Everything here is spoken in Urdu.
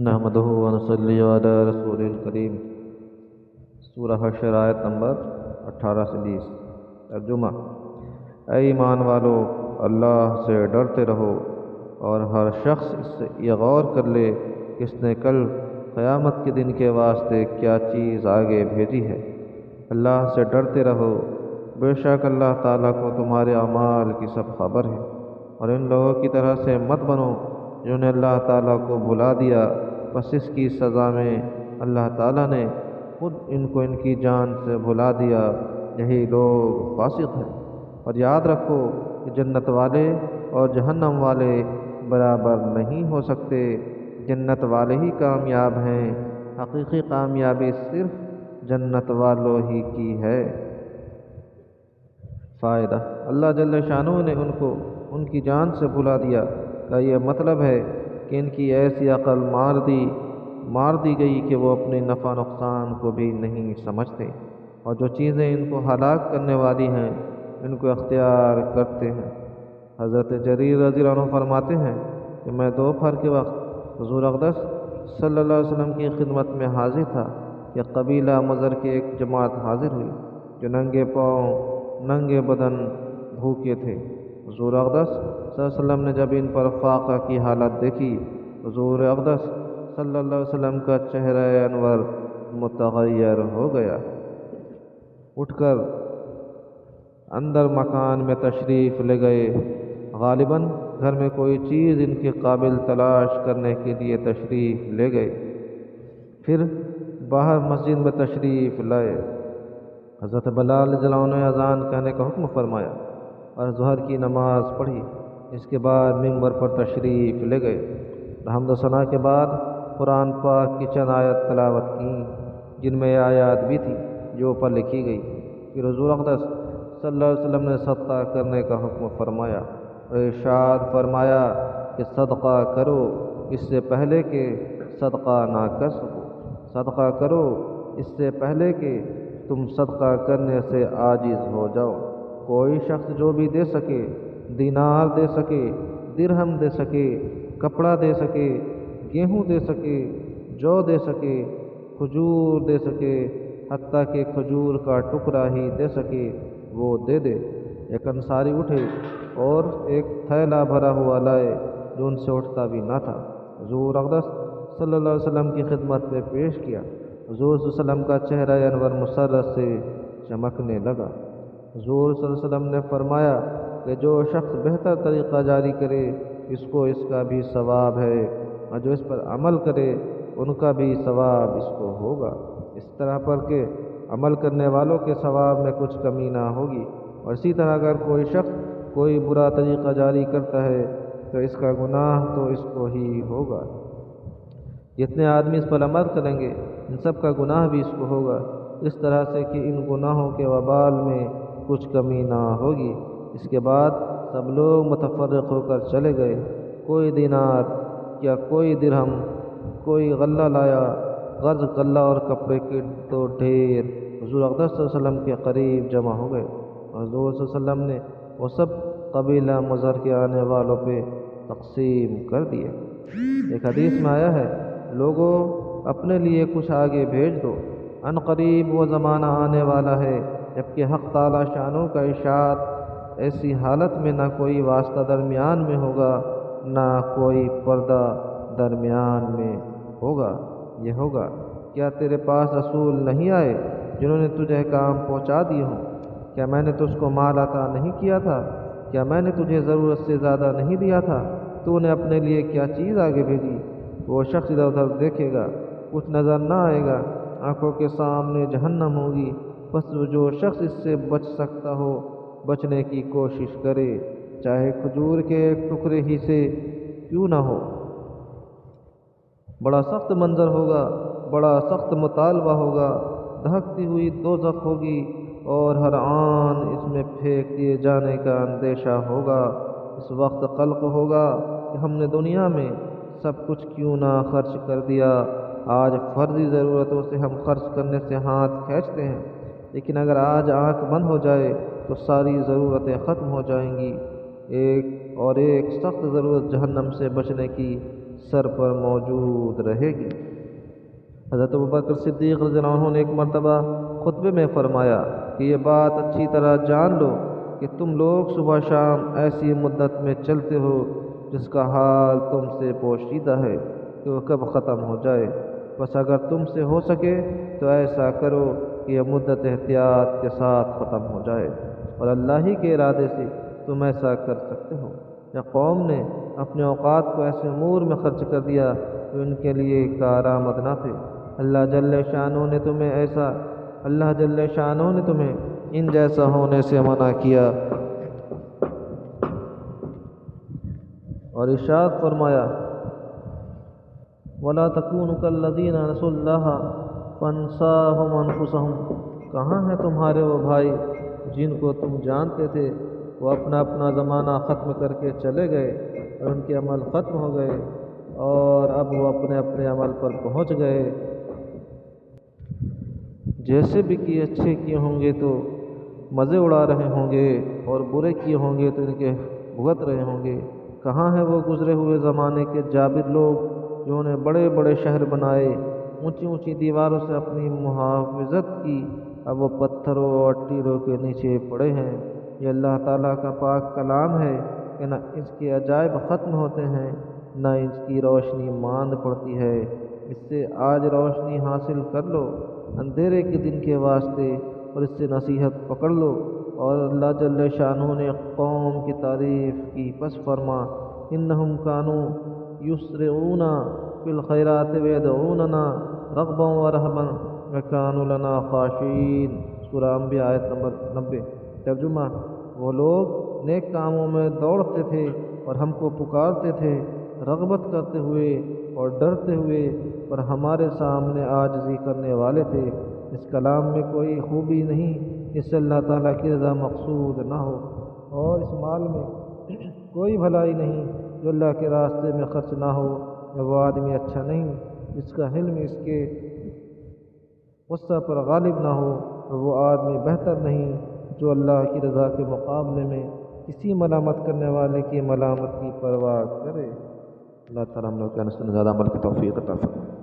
نحمدہ ونصلی علی رسول الکریم۔ سورہ حشر آیت نمبر 18 سے 20۔ ترجمہ: اے ایمان والو، اللہ سے ڈرتے رہو اور ہر شخص اس سے یہ غور کر لے کہ اس نے کل قیامت کے دن کے واسطے کیا چیز آگے بھیجی ہے۔ اللہ سے ڈرتے رہو، بے شک اللہ تعالیٰ کو تمہارے اعمال کی سب خبر ہے، اور ان لوگوں کی طرح سے مت بنو جنہوں نے اللہ تعالیٰ کو بھلا دیا، بس اس کی سزا میں اللہ تعالیٰ نے خود ان کو ان کی جان سے بھلا دیا، یہی لوگ فاسق ہیں۔ اور یاد رکھو کہ جنت والے اور جہنم والے برابر نہیں ہو سکتے، جنت والے ہی کامیاب ہیں، حقیقی کامیابی صرف جنت والوں ہی کی ہے۔ فائدہ: اللہ جل شانہ نے ان کو ان کی جان سے بھلا دیا کا یہ مطلب ہے کہ ان کی ایسی عقل مار دی گئی کہ وہ اپنے نفع نقصان کو بھی نہیں سمجھتے، اور جو چیزیں ان کو ہلاک کرنے والی ہیں ان کو اختیار کرتے ہیں۔ حضرت جریر رضی اللہ عنہ فرماتے ہیں کہ میں دوپہر کے وقت حضور اقدس صلی اللہ علیہ وسلم کی خدمت میں حاضر تھا کہ قبیلہ مضر کی ایک جماعت حاضر ہوئی جو ننگے پاؤں ننگے بدن بھوکے تھے۔ حضور اقدس صلی اللہ علیہ وسلم نے جب ان پر فاقہ کی حالت دیکھی، حضور اقدس صلی اللہ علیہ وسلم کا چہرہ انور متغیر ہو گیا، اٹھ کر اندر مکان میں تشریف لے گئے۔ غالباً گھر میں کوئی چیز ان کے قابل تلاش کرنے کے لیے تشریف لے گئے، پھر باہر مسجد میں تشریف لائے۔ حضرت بلال رضی اللہ عنہ نے اذان کہنے کا حکم فرمایا اور ظہر کی نماز پڑھی۔ اس کے بعد ممبر پر تشریف لے گئے، حمد و ثنا کے بعد قرآن پاک کی چند آیت تلاوت کی، جن میں آیات بھی تھی جو اوپر لکھی گئی۔ پھر حضور اقدس صلی اللہ علیہ وسلم نے صدقہ کرنے کا حکم فرمایا اور ارشاد فرمایا کہ صدقہ کرو اس سے پہلے کہ صدقہ نہ کر سکو، صدقہ کرو اس سے پہلے کہ تم صدقہ کرنے سے عاجز ہو جاؤ۔ کوئی شخص جو بھی دے سکے، دینار دے سکے، درہم دے سکے، کپڑا دے سکے، گیہوں دے سکے، جو دے سکے، کھجور دے سکے، حتیٰ کہ کھجور کا ٹکڑا ہی دے سکے، وہ دے دے۔ ایک انصاری اٹھے اور ایک تھیلا بھرا ہوا لائے جو ان سے اٹھتا بھی نہ تھا، حضور اقدس صلی اللہ علیہ وسلم کی خدمت میں پیش کیا۔ حضور صلی اللہ علیہ وسلم کا چہرہ انور مسرت سے چمکنے لگا۔ حضور صلی اللہ علیہ وسلم نے فرمایا کہ جو شخص بہتر طریقہ جاری کرے اس کو اس کا بھی ثواب ہے، اور جو اس پر عمل کرے ان کا بھی ثواب اس کو ہوگا، اس طرح پر کہ عمل کرنے والوں کے ثواب میں کچھ کمی نہ ہوگی۔ اور اسی طرح اگر کوئی شخص کوئی برا طریقہ جاری کرتا ہے تو اس کا گناہ تو اس کو ہی ہوگا، جتنے آدمی اس پر عمل کریں گے ان سب کا گناہ بھی اس کو ہوگا، اس طرح سے کہ ان گناہوں کے وبال میں کچھ کمی نہ ہوگی۔ اس کے بعد سب لوگ متفرق ہو کر چلے گئے۔ کوئی دینار یا کوئی درہم، کوئی غلہ لایا، غرض غلہ اور کپڑے کے تو ڈھیر حضور اقدس صلی اللہ علیہ وسلم کے قریب جمع ہو گئے۔ حضور صلی اللہ علیہ وسلم نے وہ سب قبیلہ مضر کے آنے والوں پہ تقسیم کر دیے۔ ایک حدیث میں آیا ہے، لوگوں اپنے لیے کچھ آگے بھیج دو، ان قریب وہ زمانہ آنے والا ہے جبکہ حق تعالی شانہ کا ارشاد ایسی حالت میں نہ کوئی واسطہ درمیان میں ہوگا نہ کوئی پردہ درمیان میں ہوگا۔ یہ ہوگا، کیا تیرے پاس رسول نہیں آئے جنہوں نے تجھے کام پہنچا دیے ہوں؟ کیا میں نے تجھ کو مال عطا نہیں کیا تھا؟ کیا میں نے تجھے ضرورت سے زیادہ نہیں دیا تھا؟ تو نے اپنے لیے کیا چیز آگے بھیجی؟ وہ شخص ادھر ادھر دیکھے گا، کچھ نظر نہ آئے گا، آنکھوں کے سامنے جہنم ہوگی، بس جو شخص اس سے بچ سکتا ہو بچنے کی کوشش کرے، چاہے کھجور کے ایک ٹکڑے ہی سے کیوں نہ ہو۔ بڑا سخت منظر ہوگا، بڑا سخت مطالبہ ہوگا، دہکتی ہوئی دوزخ ہوگی اور ہر آن اس میں پھینک دیے جانے کا اندیشہ ہوگا۔ اس وقت قلق ہوگا کہ ہم نے دنیا میں سب کچھ کیوں نہ خرچ کر دیا۔ آج فرضی ضرورتوں سے ہم خرچ کرنے سے ہاتھ کھینچتے ہیں، لیکن اگر آج آنکھ بند ہو جائے تو ساری ضرورتیں ختم ہو جائیں گی۔ ایک سخت ضرورت جہنم سے بچنے کی سر پر موجود رہے گی۔ حضرت ابوبکر صدیق رضی اللہ عنہ نے ایک مرتبہ خطبے میں فرمایا کہ یہ بات اچھی طرح جان لو کہ تم لوگ صبح شام ایسی مدت میں چلتے ہو جس کا حال تم سے پوشیدہ ہے کہ وہ کب ختم ہو جائے، بس اگر تم سے ہو سکے تو ایسا کرو کہ یہ مدت احتیاط کے ساتھ ختم ہو جائے، اور اللہ ہی کے ارادے سے تم ایسا کر سکتے ہو۔ یا قوم نے اپنے اوقات کو ایسے امور میں خرچ کر دیا جو ان کے لیے کارآمد نہ تھے۔ اللہ جل شانہ نے تمہیں ان جیسا ہونے سے منع کیا اور ارشاد فرمایا وَلَا تَكُونُوا كَالَّذِينَ نَسُوا اللَّهَ فَأَنسَاهُمْ أَنفُسَهُمْ۔ کہاں ہیں تمہارے وہ بھائی جن کو تم جانتے تھے وہ اپنا اپنا زمانہ ختم کر کے چلے گئے اور ان کے عمل ختم ہو گئے اور اب وہ اپنے اپنے عمل پر پہنچ گئے۔ جیسے بھی کہ اچھے کیے ہوں گے تو مزے اڑا رہے ہوں گے اور برے کیے ہوں گے تو ان کے بھگت رہے ہوں گے۔ کہاں ہیں وہ گزرے ہوئے زمانے کے جابر لوگ جنہوں نے بڑے بڑے شہر بنائے، اونچی اونچی دیواروں سے اپنی محافظت کی، اب وہ پتھروں اور ٹیلوں کے نیچے پڑے ہیں۔ یہ اللہ تعالیٰ کا پاک کلام ہے کہ نہ اس کے عجائب ختم ہوتے ہیں نہ اس کی روشنی ماند پڑتی ہے۔ اس سے آج روشنی حاصل کر لو اندھیرے کے دن کے واسطے، اور اس سے نصیحت پکڑ لو۔ اور اللہ جل شانہ نے قوم کی تعریف کی، پس فرما انہم کانوا یسرعون فی الخیرات ویدعوننا رغبا ورہبا وکانوا لنا خاشعین۔ سورہ انبیاء آیت نمبر 90۔ ترجمہ: وہ لوگ نیک کاموں میں دوڑتے تھے اور ہم کو پکارتے تھے رغبت کرتے ہوئے اور ڈرتے ہوئے، اور ہمارے سامنے عاجزی کرنے والے تھے۔ اس کلام میں کوئی خوبی نہیں جس سے اللہ تعالیٰ کی رضا مقصود نہ ہو، اور اس مال میں کوئی بھلائی نہیں جو اللہ کے راستے میں خرچ نہ ہو۔ وہ آدمی اچھا نہیں جس کا حلم اس کے غصہ پر غالب نہ ہو، اور وہ آدمی بہتر نہیں جو اللہ کی رضا کے مقابلے میں کسی ملامت کرنے والے کی ملامت کی پرواہ کرے۔ اللہ تعالیٰ ہم لوگ کو زیادہ عمل کی توفیق عطا فرمائے۔